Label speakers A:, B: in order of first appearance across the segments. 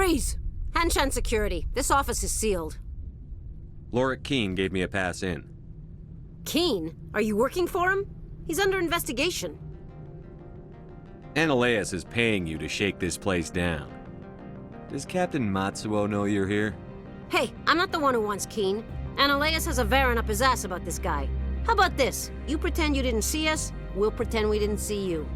A: Freeze! Hanshan security. This office is sealed.
B: Lorik Keene gave me a pass in.
A: Keene? Are you working for him? He's under investigation.
B: Ananias is paying you to shake this place down. Does Captain Matsuo know you're here?
A: Hey, I'm not the one who wants Keene. Ananias has a Varen up his ass about this guy. How about this? You pretend you didn't see us, we'll pretend we didn't see you.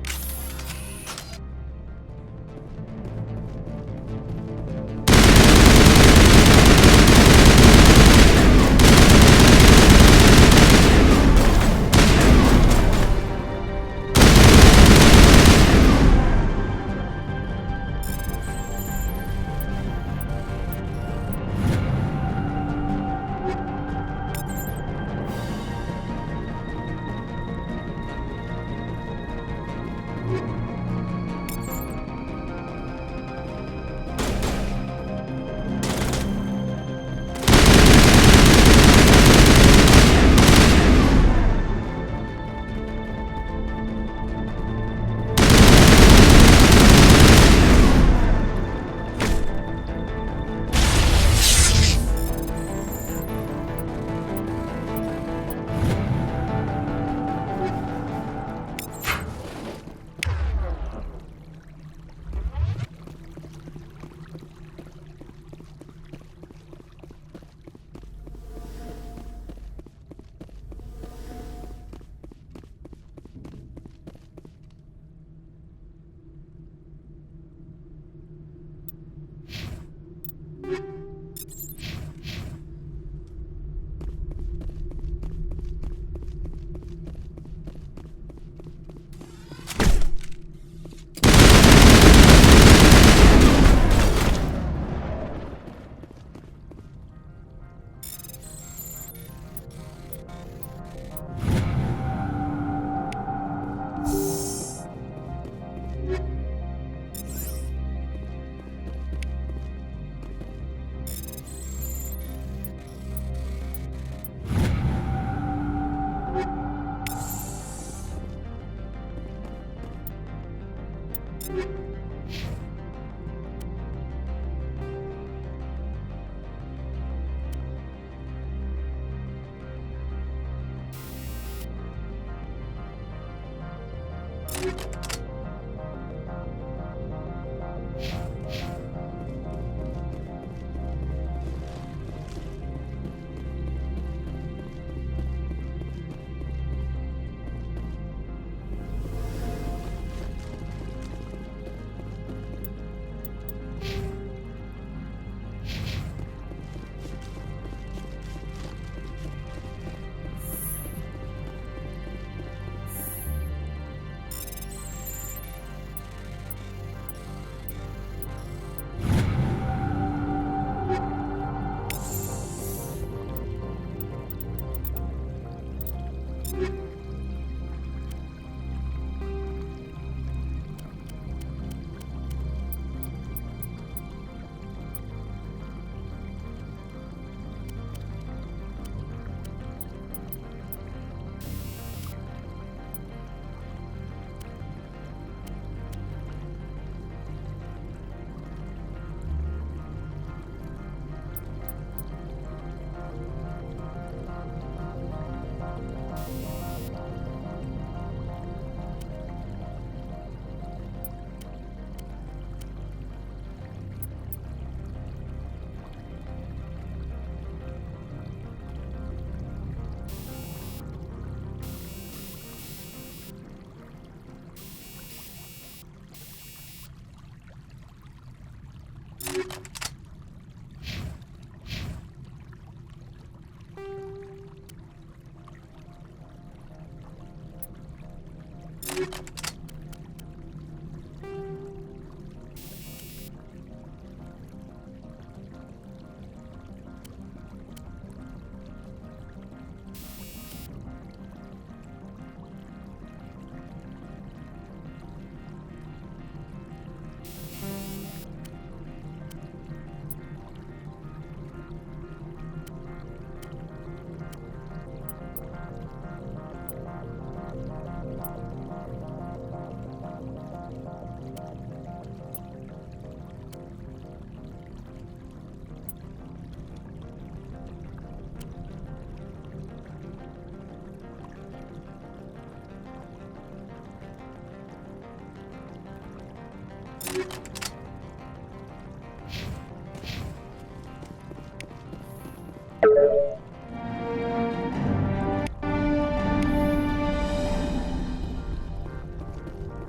C: The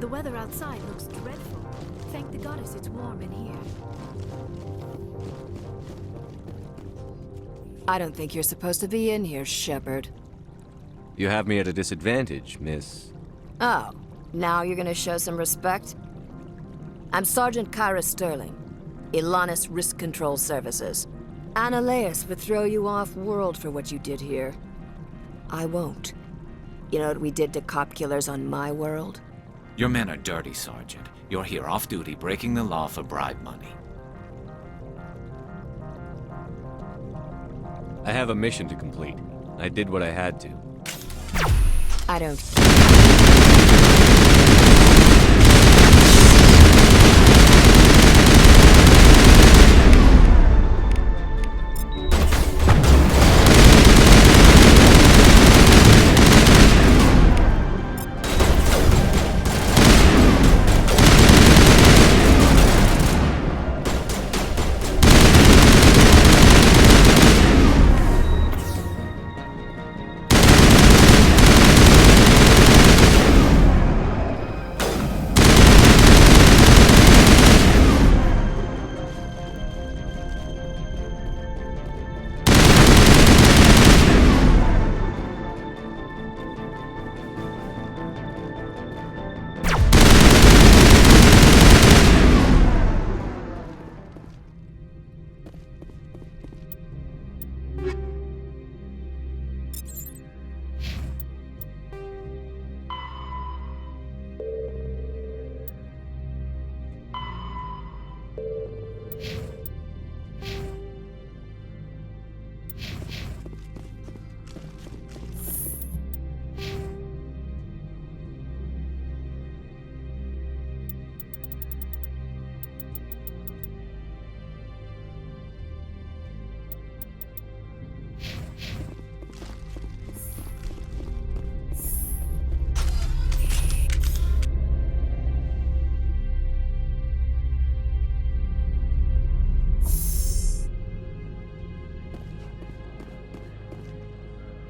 C: weather outside looks dreadful. Thank the goddess it's warm in here.
D: I don't think you're supposed to be in here, Shepard.
B: You have me at a disadvantage, miss.
D: Oh, now you're gonna show some respect? I'm Sergeant Kyra Sterling, Ilanis Risk Control Services. Annaleus would throw you off-world for what you did here. I won't. You know what we did to cop killers on my world?
E: Your men are dirty, Sergeant. You're here off-duty, breaking the law for bribe money.
B: I have a mission to complete. I did what I had to.
D: I don't...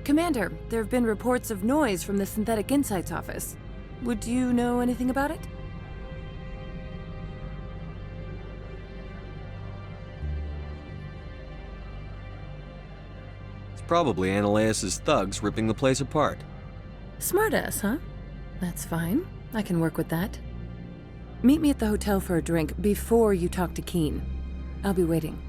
F: Commander, there have been reports of noise from the Synthetic Insights office. Would you know anything about it?
B: It's probably Annaleus' thugs ripping the place apart.
F: Smartass, huh? That's fine. I can work with that. Meet me at the hotel for a drink before you talk to Keen. I'll be waiting.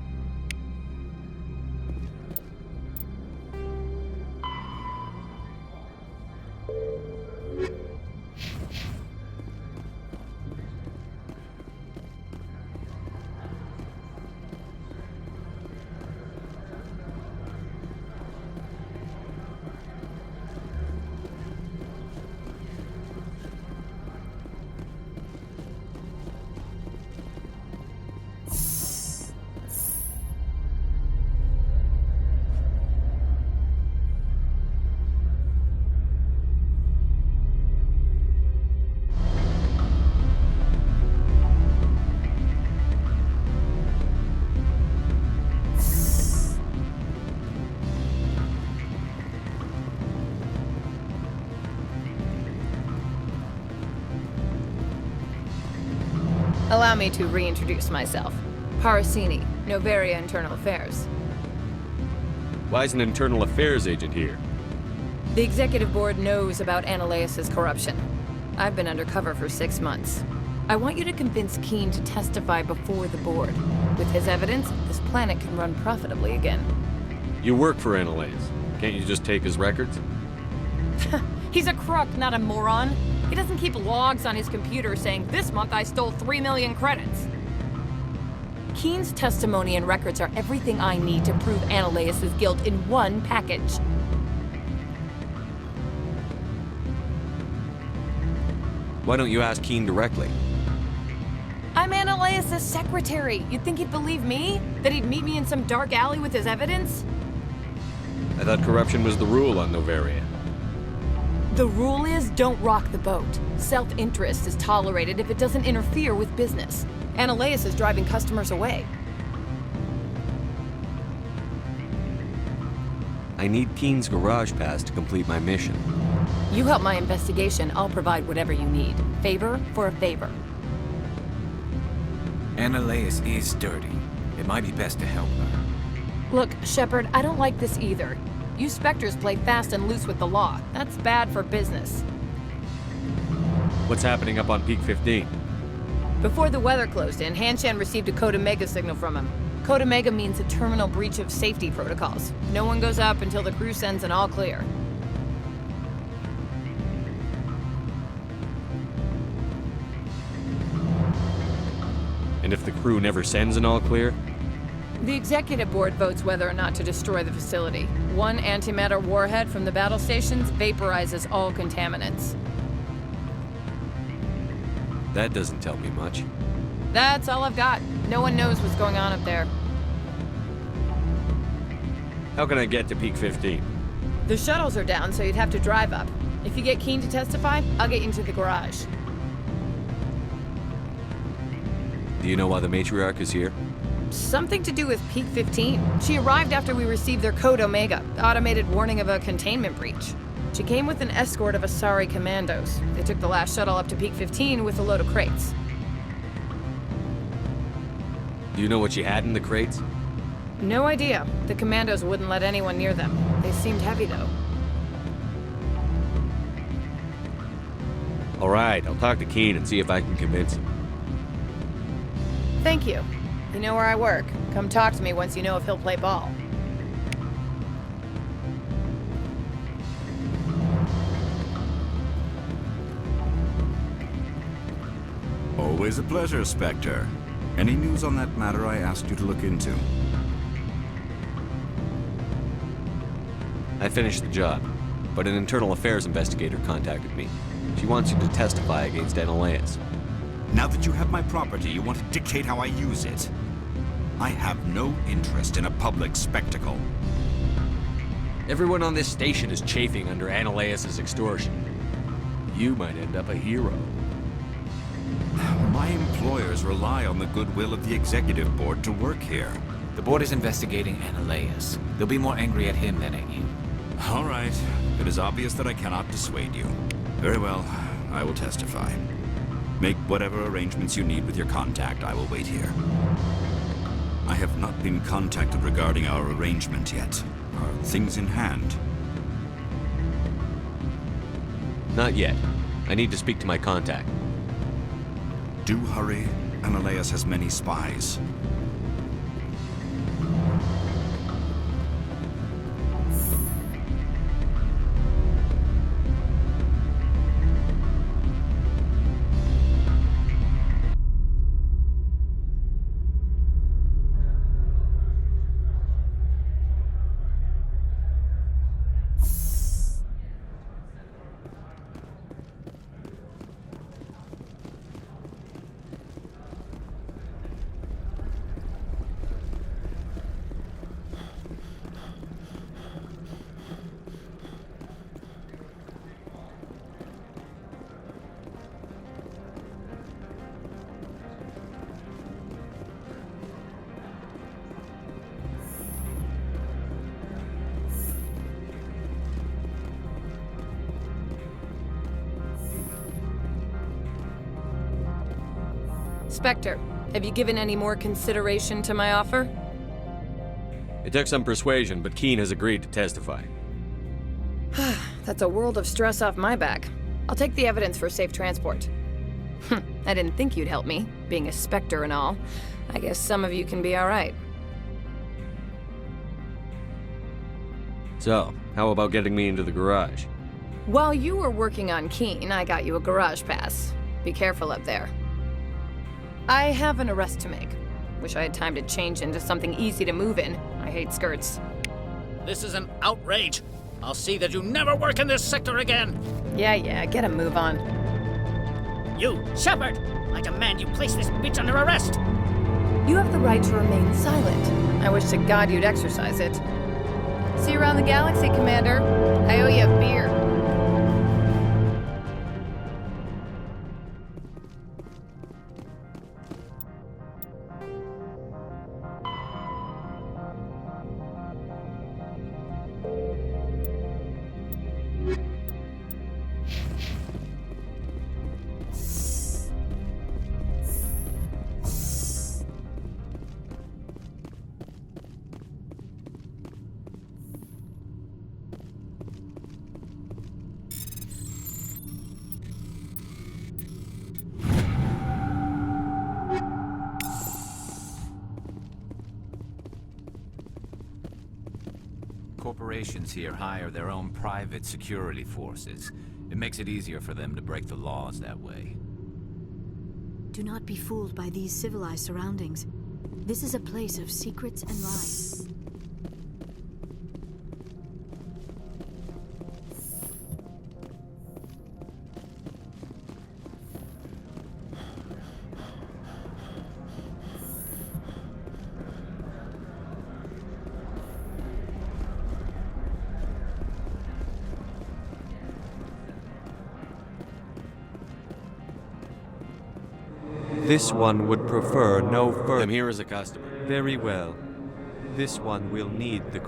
G: Allow me to reintroduce myself. Parasini, Noveria Internal Affairs.
B: Why is an internal affairs agent here?
G: The executive board knows about Annaleus' corruption. I've been undercover for 6 months. I want you to convince Keen to testify before the board. With his evidence, this planet can run profitably again.
B: You work for Annaleus. Can't you just take his records?
G: He's a crook, not a moron. He doesn't keep logs on his computer saying, "This month I stole 3 million credits." Keen's testimony and records are everything I need to prove Annaleus' guilt in one package.
B: Why don't you ask Keen directly?
G: I'm Annaleus' secretary. You'd think he'd believe me? That he'd meet me in some dark alley with his evidence?
B: I thought corruption was the rule on Noveria.
G: The rule is don't rock the boat. Self-interest is tolerated if it doesn't interfere with business. Analeus is driving customers away.
B: I need Keen's garage pass to complete my mission.
G: You help my investigation, I'll provide whatever you need. Favor for a favor.
E: Analeus is dirty. It might be best to help her.
G: Look, Shepard, I don't like this either. You Spectres play fast and loose with the law. That's bad for business.
B: What's happening up on Peak 15?
G: Before the weather closed in, Hanshan received a Code Omega signal from him. Code Omega means a terminal breach of safety protocols. No one goes up until the crew sends an all clear.
B: And if the crew never sends an all clear?
G: The executive board votes whether or not to destroy the facility. One antimatter warhead from the battle stations vaporizes all contaminants.
B: That doesn't tell me much.
G: That's all I've got. No one knows what's going on up there.
B: How can I get to Peak 15?
G: The shuttles are down, so you'd have to drive up. If you get Keen to testify, I'll get you into the garage.
B: Do you know why the matriarch is here?
G: Something to do with Peak 15. She arrived after we received their Code Omega, automated warning of a containment breach. She came with an escort of Asari commandos. They took the last shuttle up to Peak 15 with a load of crates.
B: Do you know what she had in the crates?
G: No idea. The commandos wouldn't let anyone near them. They seemed heavy, though.
B: All right, I'll talk to Keen and see if I can convince him.
G: Thank you. You know where I work. Come talk to me once you know if he'll play ball.
H: Always a pleasure, Spectre. Any news on that matter I asked you to look into?
B: I finished the job, but an internal affairs investigator contacted me. She wants you to testify against Analeus.
H: Now that you have my property, you want to dictate how I use it. I have no interest in a public spectacle.
B: Everyone on this station is chafing under Analeus' extortion. You might end up a hero.
H: My employers rely on the goodwill of the executive board to work here.
E: The board is investigating Analeus. They'll be more angry at him than at you.
H: All right. It is obvious that I cannot dissuade you. Very well. I will testify. Make whatever arrangements you need with your contact. I will wait here. I have not been contacted regarding our arrangement yet. Are things in hand?
B: Not yet. I need to speak to my contact.
H: Do hurry. Analeus has many spies.
G: Spectre, have you given any more consideration to my offer?
B: It took some persuasion, but Keen has agreed to testify.
G: That's a world of stress off my back. I'll take the evidence for safe transport. I didn't think you'd help me, being a Spectre and all. I guess some of you can be alright.
B: So, how about getting me into the garage?
G: While you were working on Keen, I got you a garage pass. Be careful up there. I have an arrest to make. Wish I had time to change into something easy to move in. I hate skirts.
I: This is an outrage. I'll see that you never work in this sector again.
G: Yeah, get a move on.
I: You, Shepard! I demand you place this bitch under arrest!
G: You have the right to remain silent. I wish to God you'd exercise it. See you around the galaxy, Commander. I owe you a beer.
E: corporations here hire their own private security forces. It makes it easier for them to break the laws that way.
C: Do not be fooled by these civilized surroundings. This is a place of secrets and lies.
J: This one would prefer no further.
B: I'm here as a customer.
J: Very well. This one will need the...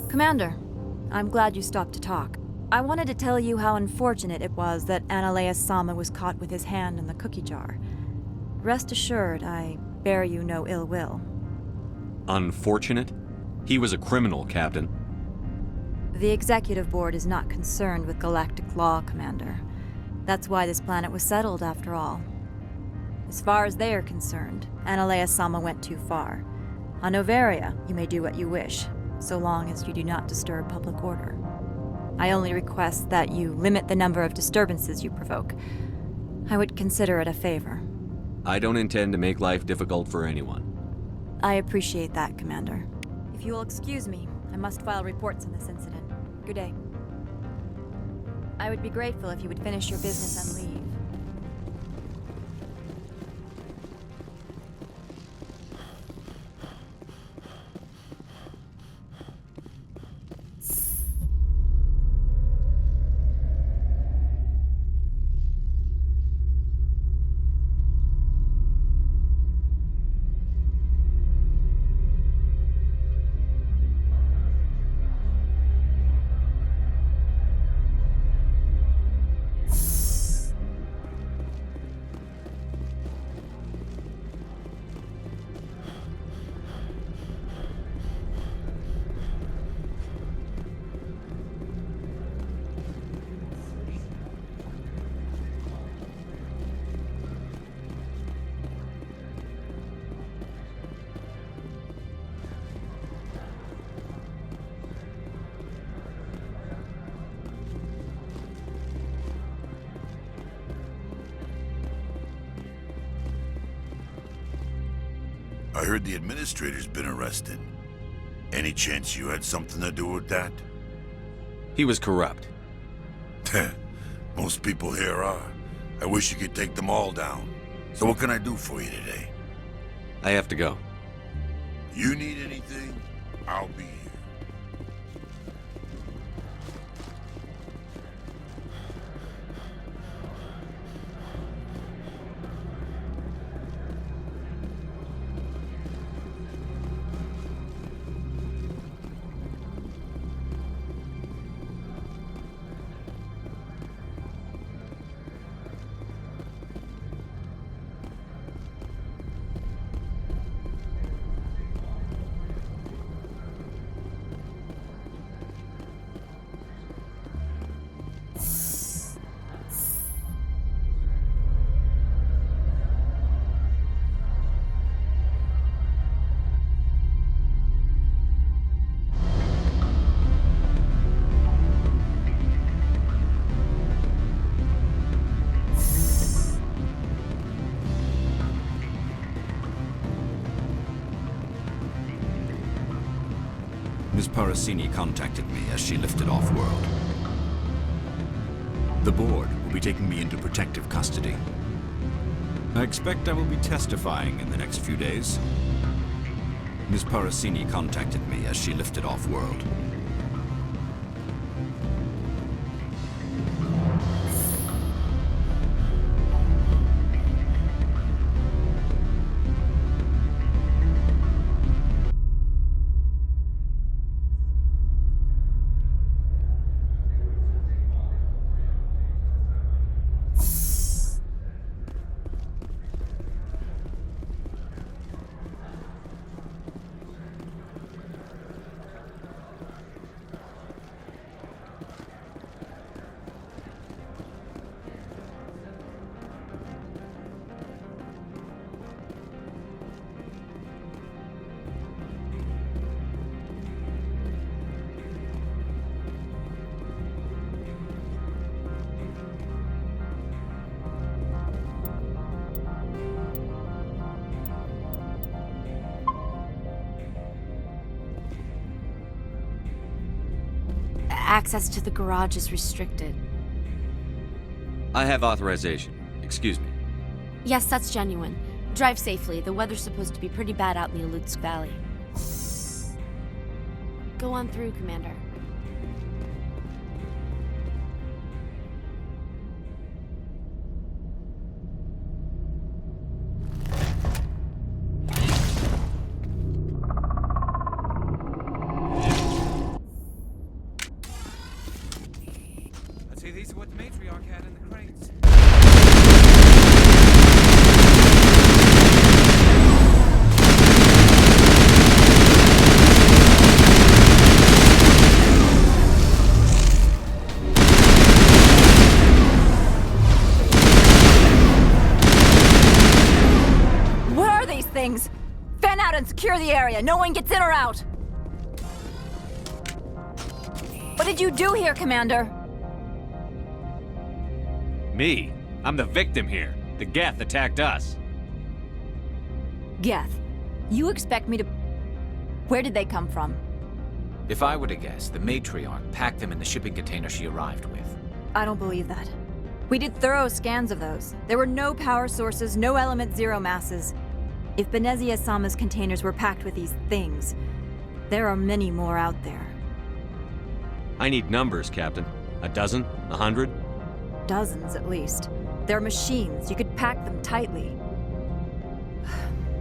K: Commander, I'm glad you stopped to talk. I wanted to tell you how unfortunate it was that Analeus Sama was caught with his hand in the cookie jar. Rest assured, I bear you no ill will.
B: Unfortunate? He was a criminal, Captain.
K: The Executive Board is not concerned with galactic law, Commander. That's why this planet was settled, after all. As far as they are concerned, Analeus Sama went too far. On Noveria, you may do what you wish, so long as you do not disturb public order. I only request that you limit the number of disturbances you provoke. I would consider it a favor.
B: I don't intend to make life difficult for anyone.
K: I appreciate that, Commander. If you will excuse me, I must file reports on this incident. Good day. I would be grateful if you would finish your business and leave.
L: I heard the administrator's been arrested. Any chance you had something to do with that?
B: He was corrupt.
L: Most people here are. I wish you could take them all down. So what can I do for you today?
B: I have to go.
L: You need anything, I'll be here.
H: Ms. Parasini contacted me as she lifted off-world. The board will be taking me into protective custody. I expect I will be testifying in the next few days. Ms. Parasini contacted me as she lifted off-world.
M: access to the garage is restricted.
B: I have authorization. Excuse me.
M: Yes, that's genuine. Drive safely. The weather's supposed to be pretty bad out in the Alutsk Valley. Go on through, Commander.
E: I'd say these are what the matriarch had in the crates.
K: What are these things? Fan out and secure the area. No one gets in or out. What did you do here, Commander?
B: Me? I'm the victim here. The Geth attacked us.
K: Geth, you expect me to... Where did they come from?
E: If I were to guess, the matriarch packed them in the shipping container she arrived with.
K: I don't believe that. We did thorough scans of those. There were no power sources, no element zero masses. If Benezia-sama's containers were packed with these things, there are many more out there.
B: I need numbers, Captain. A dozen? 100?
K: Dozens, at least. They're machines. You could pack them tightly.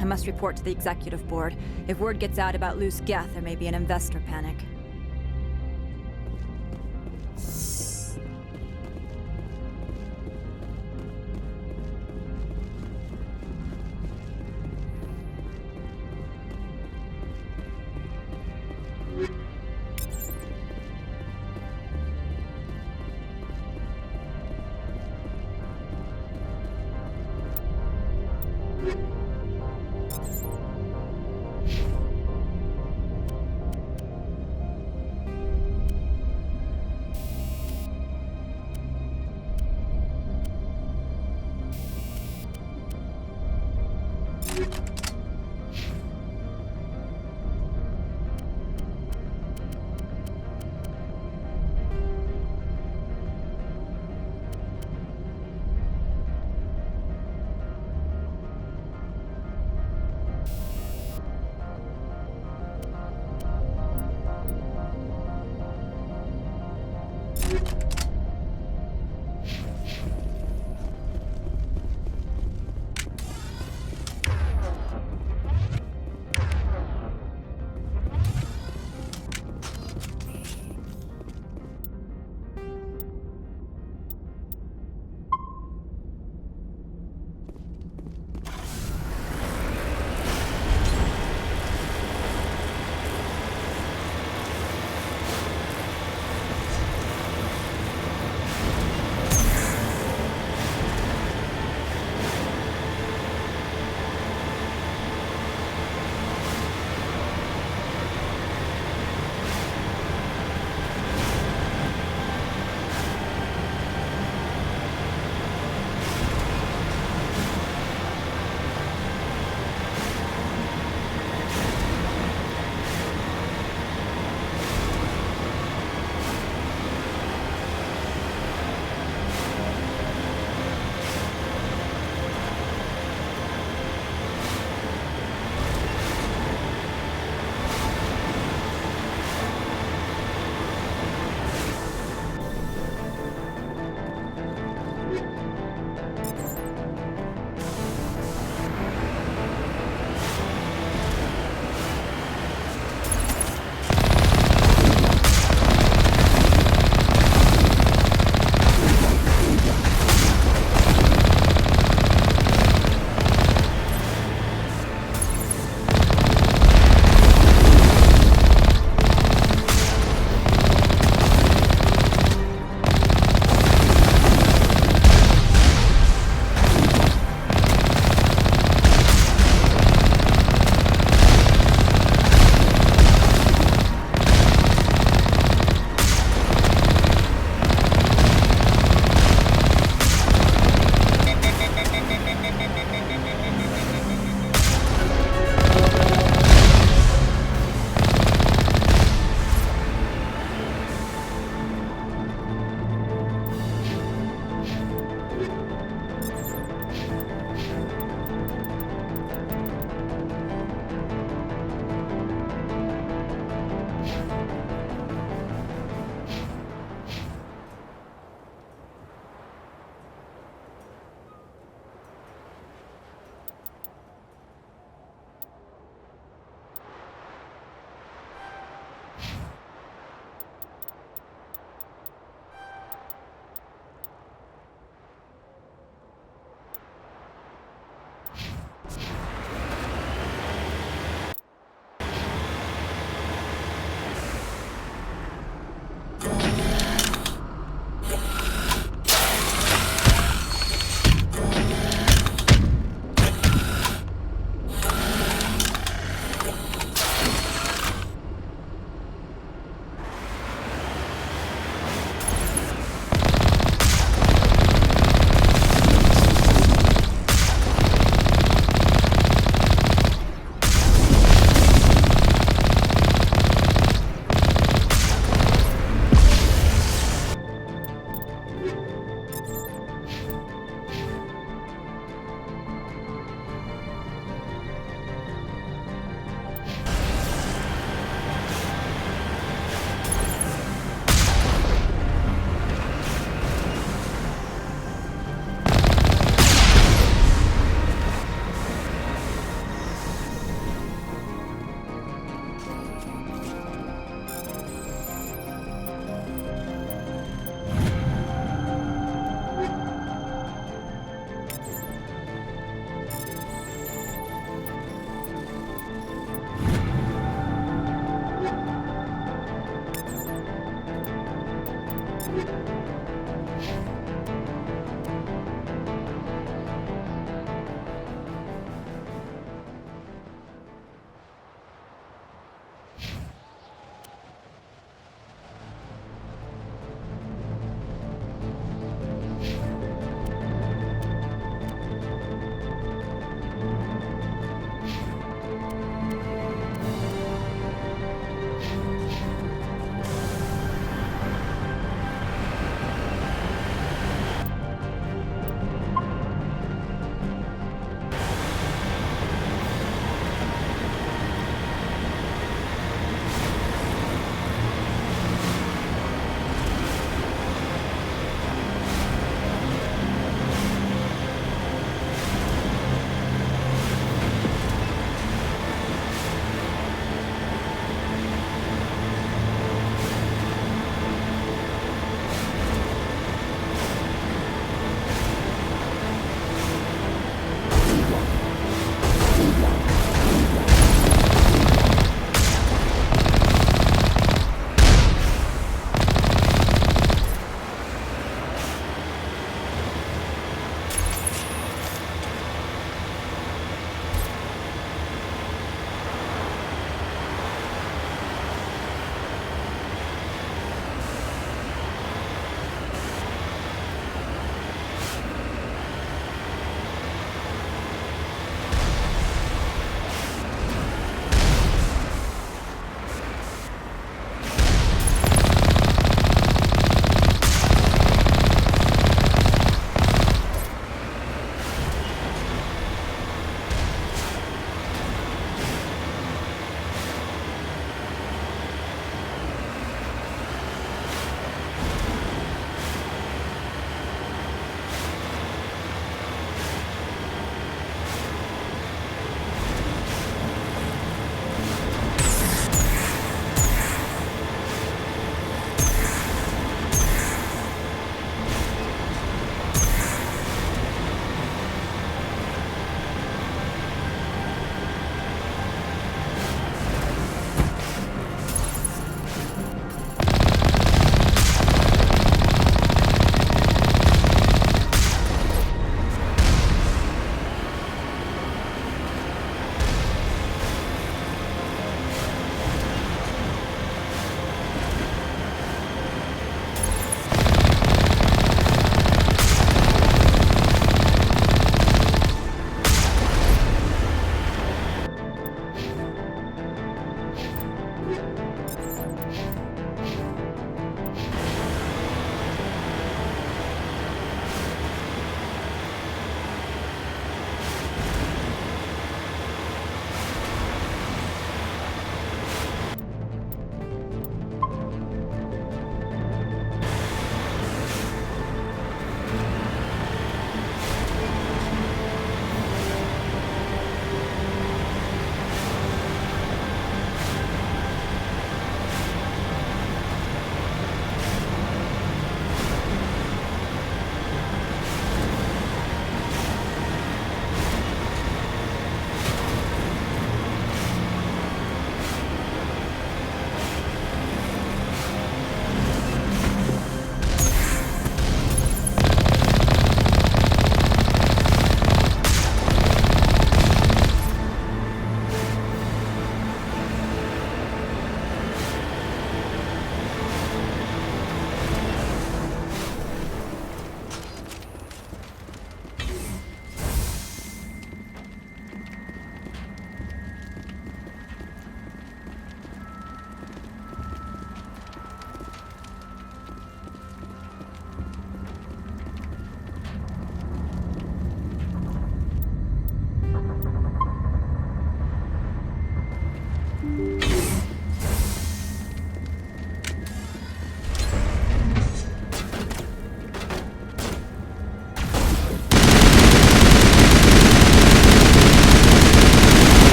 K: I must report to the executive board. If word gets out about loose Geth, there may be an investor panic.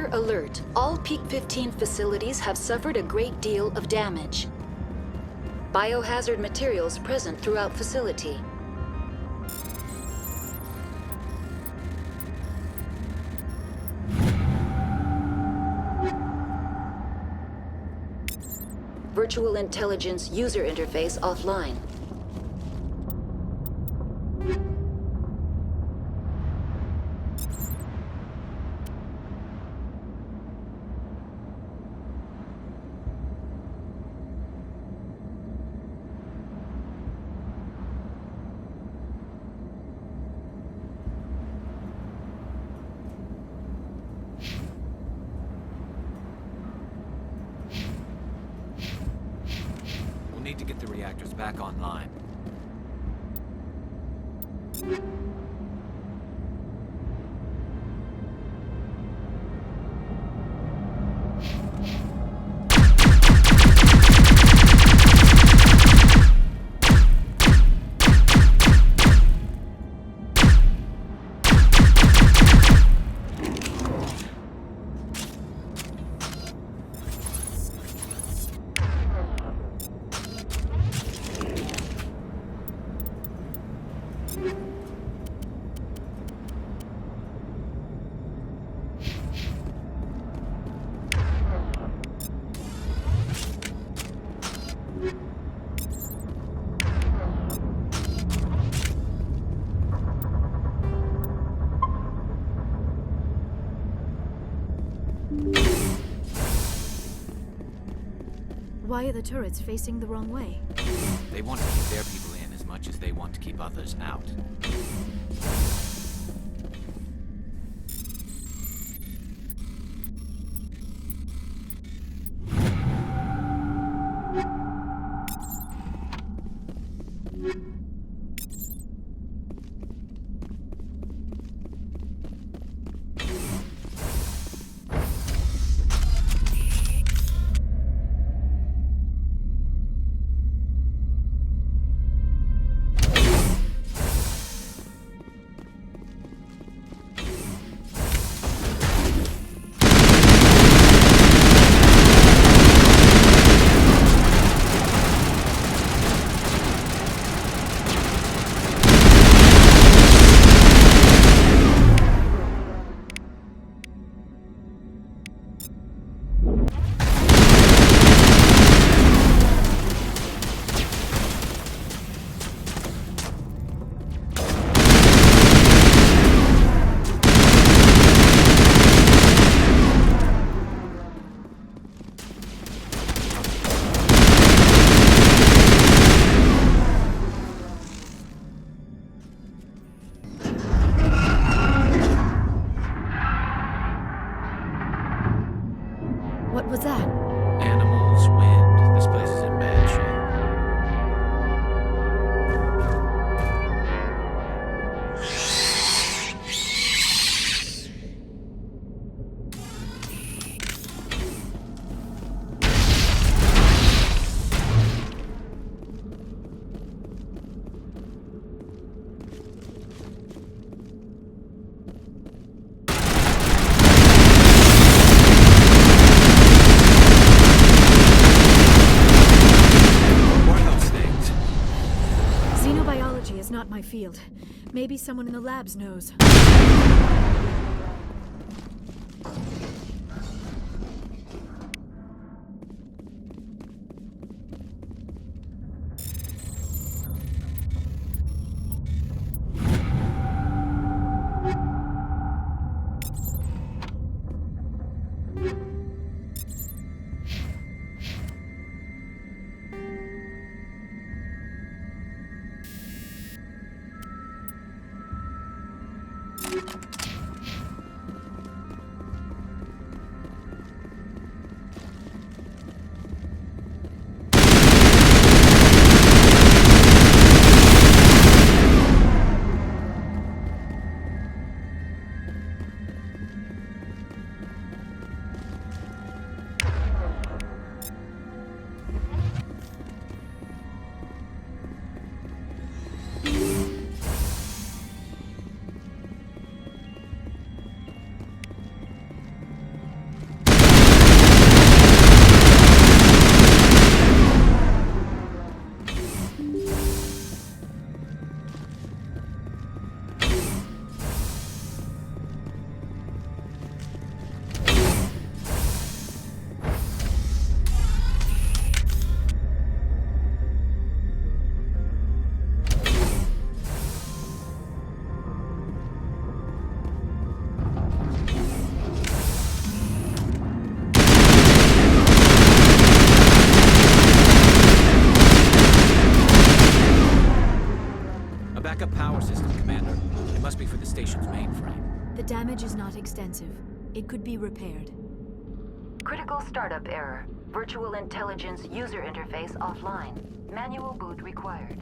N: Sector alert. All Peak 15 facilities have suffered a great deal of damage. Biohazard materials present throughout facility. Virtual intelligence user interface offline.
E: Need to get the reactors back online.
C: Why are the turrets facing the wrong way?
E: They want to keep their people in as much as they want to keep others out.
C: What was that?
E: Animals, wind. This place is in bad shape.
C: Is not my field. Maybe someone in the labs knows.
E: be for the station's mainframe.
C: The damage is not extensive. It could be repaired.
N: Critical startup error. Virtual intelligence user interface offline. Manual boot required.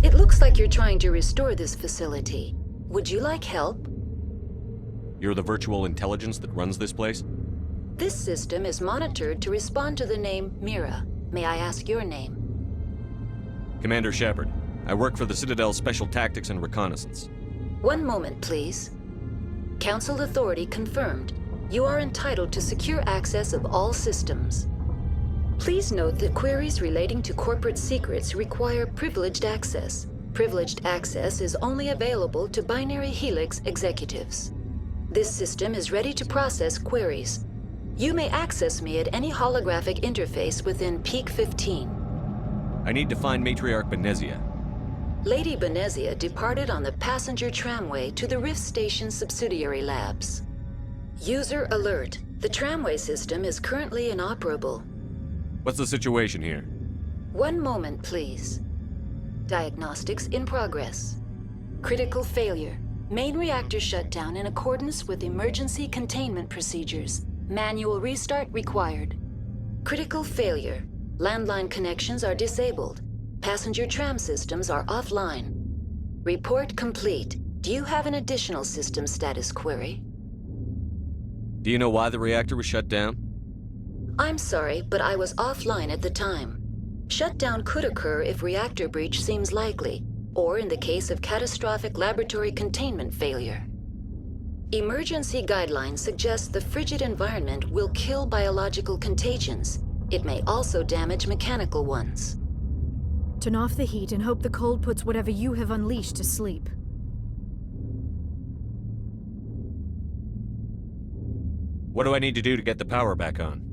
N: It looks like you're trying to restore this facility. Would you like help?
B: You're the virtual intelligence that runs this place?
N: This system is monitored to respond to the name Mira. May I ask your name?
B: Commander Shepard. I work for the Citadel's Special Tactics and Reconnaissance.
N: One moment, please. Council authority confirmed. You are entitled to secure access of all systems. Please note that queries relating to corporate secrets require privileged access. Privileged access is only available to Binary Helix executives. This system is ready to process queries. You may access me at any holographic interface within Peak 15.
B: I need to find Matriarch Benezia.
N: Lady Benezia departed on the passenger tramway to the Rift Station subsidiary labs. User alert. The tramway system is currently inoperable.
B: What's the situation here?
N: One moment, please. Diagnostics in progress. Critical failure. Main reactor shut down in accordance with emergency containment procedures. Manual restart required. Critical failure. Landline connections are disabled. Passenger tram systems are offline. Report complete. Do you have an additional system status query?
B: Do you know why the reactor was shut down?
N: I'm sorry, but I was offline at the time. Shutdown could occur if reactor breach seems likely, or in the case of catastrophic laboratory containment failure. Emergency guidelines suggest the frigid environment will kill biological contagions. It may also damage mechanical ones.
C: Turn off the heat and hope the cold puts whatever you have unleashed to sleep.
B: What do I need to do to get the power back on?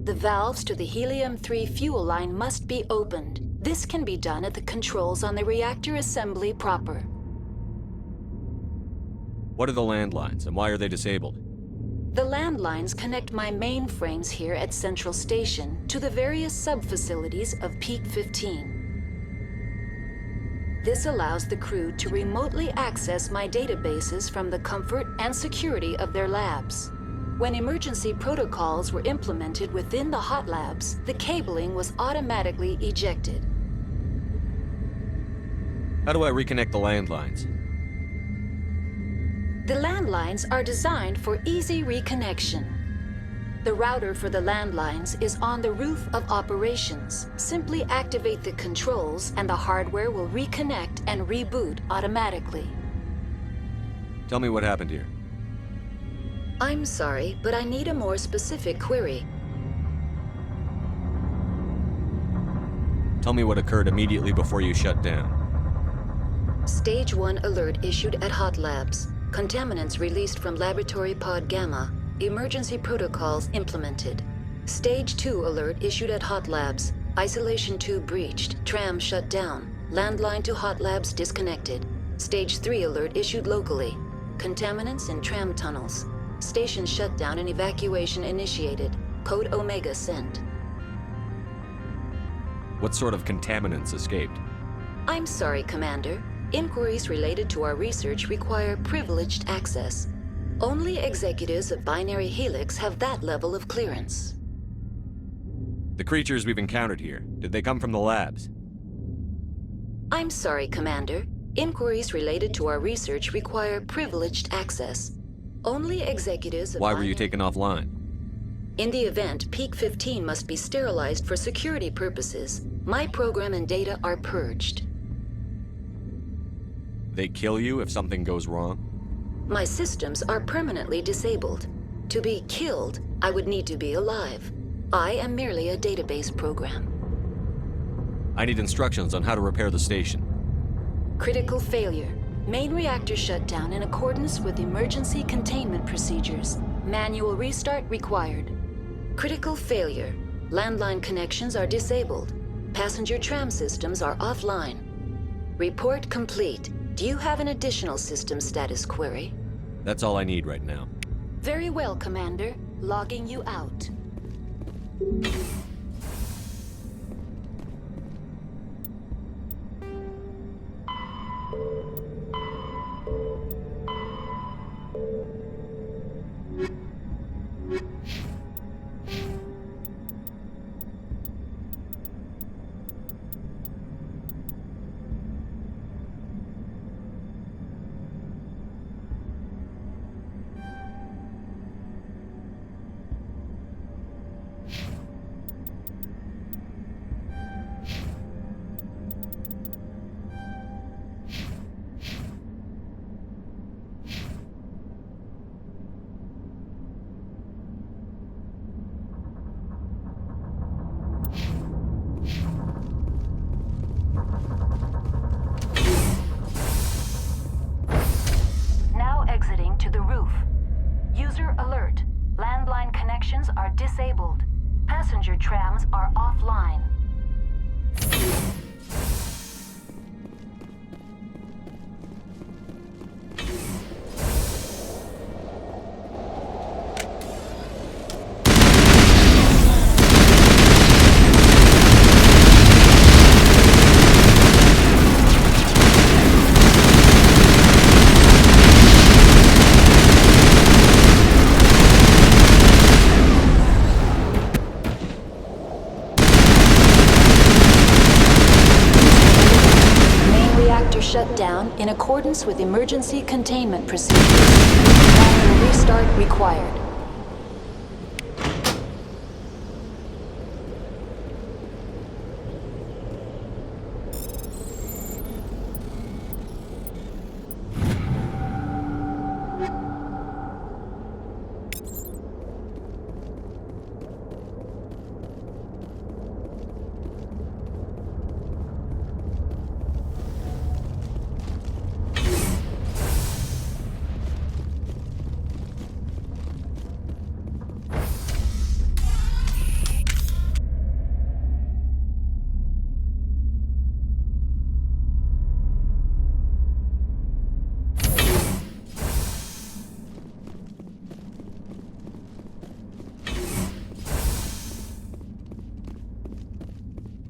N: The valves to the helium-3 fuel line must be opened. This can be done at the controls on the reactor assembly proper.
B: What are the landlines, and why are they disabled?
N: The landlines connect my mainframes here at Central Station to the various sub-facilities of Peak 15. This allows the crew to remotely access my databases from the comfort and security of their labs. When emergency protocols were implemented within the hot labs, the cabling was automatically ejected.
B: How do I reconnect the landlines?
N: The landlines are designed for easy reconnection. The router for the landlines is on the roof of operations. Simply activate the controls and the hardware will reconnect and reboot automatically.
B: Tell me what happened here.
N: I'm sorry, but I need a more specific query.
B: Tell me what occurred immediately before you shut down.
N: Stage 1 alert issued at Hot Labs. Contaminants released from Laboratory Pod Gamma. Emergency protocols implemented. Stage 2 alert issued at Hot Labs. Isolation tube breached. Tram shut down. Landline to Hot Labs disconnected. Stage 3 alert issued locally. Contaminants in tram tunnels. Station shutdown and evacuation initiated. Code Omega sent.
B: What sort of contaminants escaped?
N: I'm sorry, Commander. Inquiries related to our research require privileged access. Only executives of Binary Helix have that level of clearance.
B: The creatures we've encountered here, did they come from the labs?
N: I'm sorry, Commander. Inquiries related to our research require privileged access. Only executives of
B: Why were you taken offline?
N: In the event, Peak 15 must be sterilized for security purposes. My program and data are purged.
B: They kill you if something goes wrong?
N: My systems are permanently disabled. To be killed, I would need to be alive. I am merely a database program.
B: I need instructions on how to repair the station.
N: Critical failure. Main reactor shut down in accordance with emergency containment procedures. Manual restart required. Critical failure. Landline connections are disabled. Passenger tram systems are offline. Report complete. Do you have an additional system status query?
B: That's all I need right now.
N: Very well, Commander. Logging you out. Disabled. Passenger trams are offline. Shut down in accordance with emergency containment procedures. Manual restart required.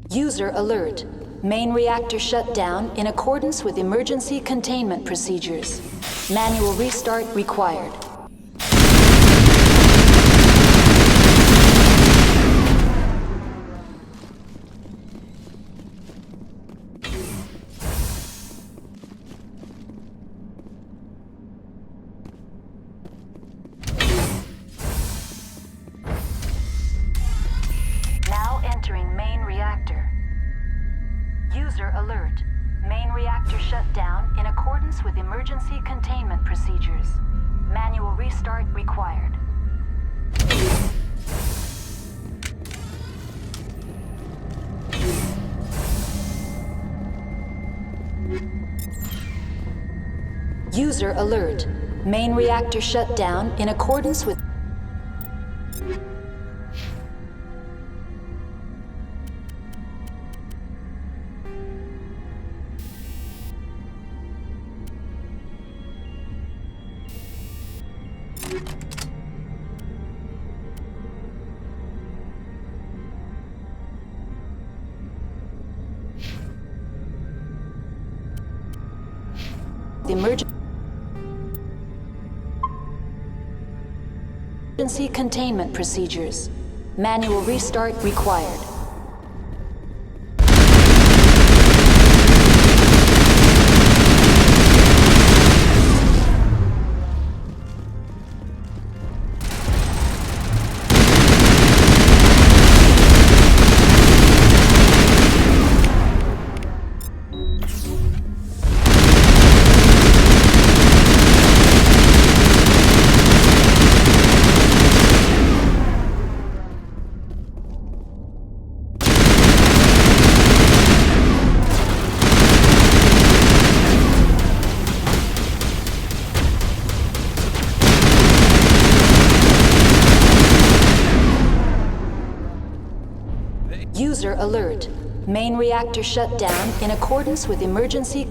N: User alert. Main reactor shut down in accordance with emergency containment procedures. Manual restart required. Now entering main reactor. User alert. Main reactor shut down in accordance with emergency containment procedures. Manual restart required. User alert. Main reactor shut down in accordance with... emergency containment procedures. Manual restart required. User alert. Main reactor shut down in accordance with emergency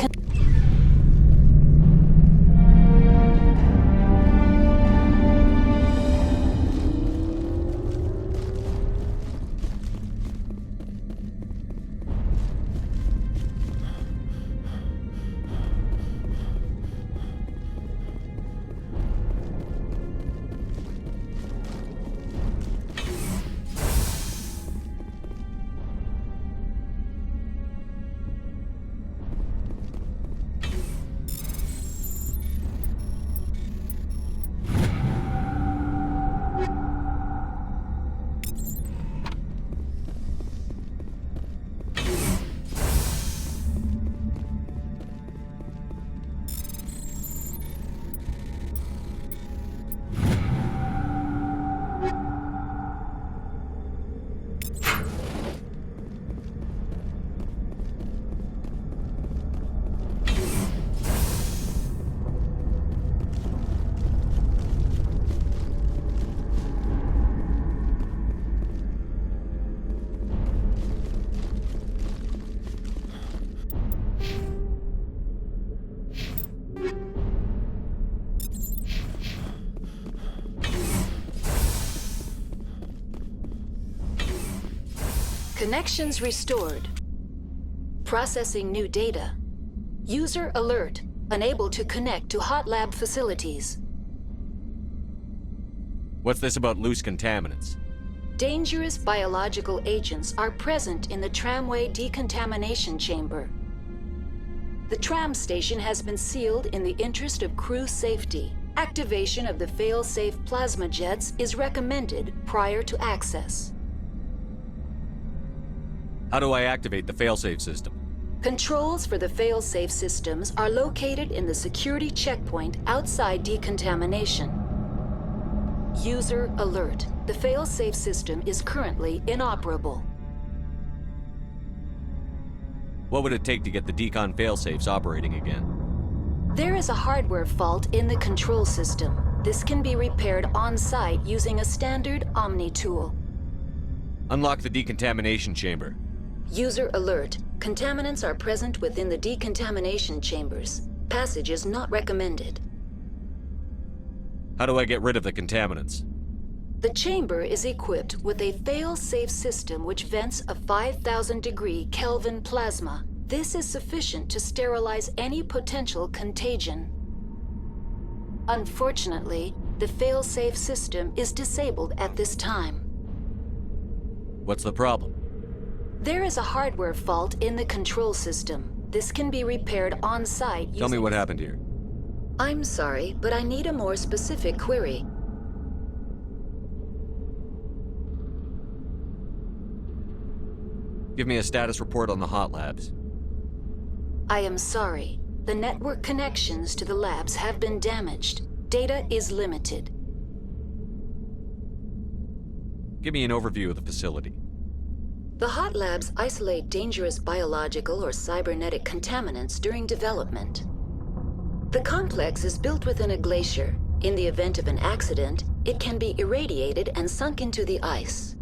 N: Connections restored. Processing new data. User alert. Unable to connect to hot lab facilities.
B: What's this about loose contaminants?
N: Dangerous biological agents are present in the tramway decontamination chamber. The tram station has been sealed in the interest of crew safety. Activation of the fail-safe plasma jets is recommended prior to access.
B: How do I activate the failsafe system?
N: Controls for the fail-safe systems are located in the security checkpoint outside decontamination. User alert. The fail-safe system is currently inoperable.
B: What would it take to get the decon failsafes operating again?
N: There is a hardware fault in the control system. This can be repaired on-site using a standard Omni tool.
B: Unlock the decontamination chamber.
N: User alert. Contaminants are present within the decontamination chambers. Passage is not recommended.
B: How do I get rid of the contaminants?
N: The chamber is equipped with a fail-safe system which vents a 5,000-degree Kelvin plasma. This is sufficient to sterilize any potential contagion. Unfortunately, the fail-safe system is disabled at this time.
B: What's the problem?
N: There is a hardware fault in the control system. This can be repaired on-site using...
B: Tell me what happened here.
N: I'm sorry, but I need a more specific query.
B: Give me a status report on the hot labs.
N: I am sorry. The network connections to the labs have been damaged. Data is limited.
B: Give me an overview of the facility.
N: The hot labs isolate dangerous biological or cybernetic contaminants during development. The complex is built within a glacier. In the event of an accident, it can be irradiated and sunk into the ice.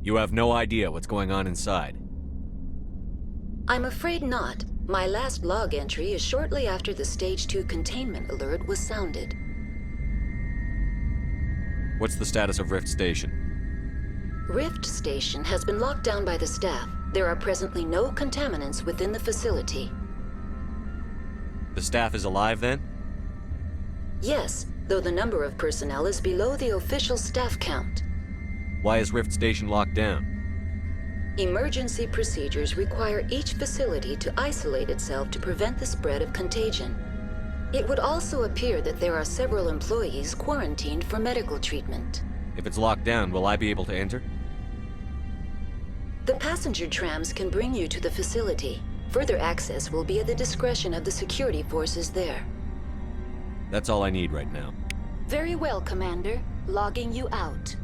B: You have no idea what's going on inside.
N: I'm afraid not. My last log entry is shortly after the Stage 2 containment alert was sounded.
B: What's the status of Rift Station?
N: Rift Station has been locked down by the staff. There are presently no contaminants within the facility.
B: The staff is alive then?
N: Yes, though the number of personnel is below the official staff count.
B: Why is Rift Station locked down?
N: Emergency procedures require each facility to isolate itself to prevent the spread of contagion. It would also appear that there are several employees quarantined for medical treatment.
B: If it's locked down, will I be able to enter?
N: The passenger trams can bring you to the facility. Further access will be at the discretion of the security forces there.
B: That's all I need right now.
N: Very well, Commander. Logging you out.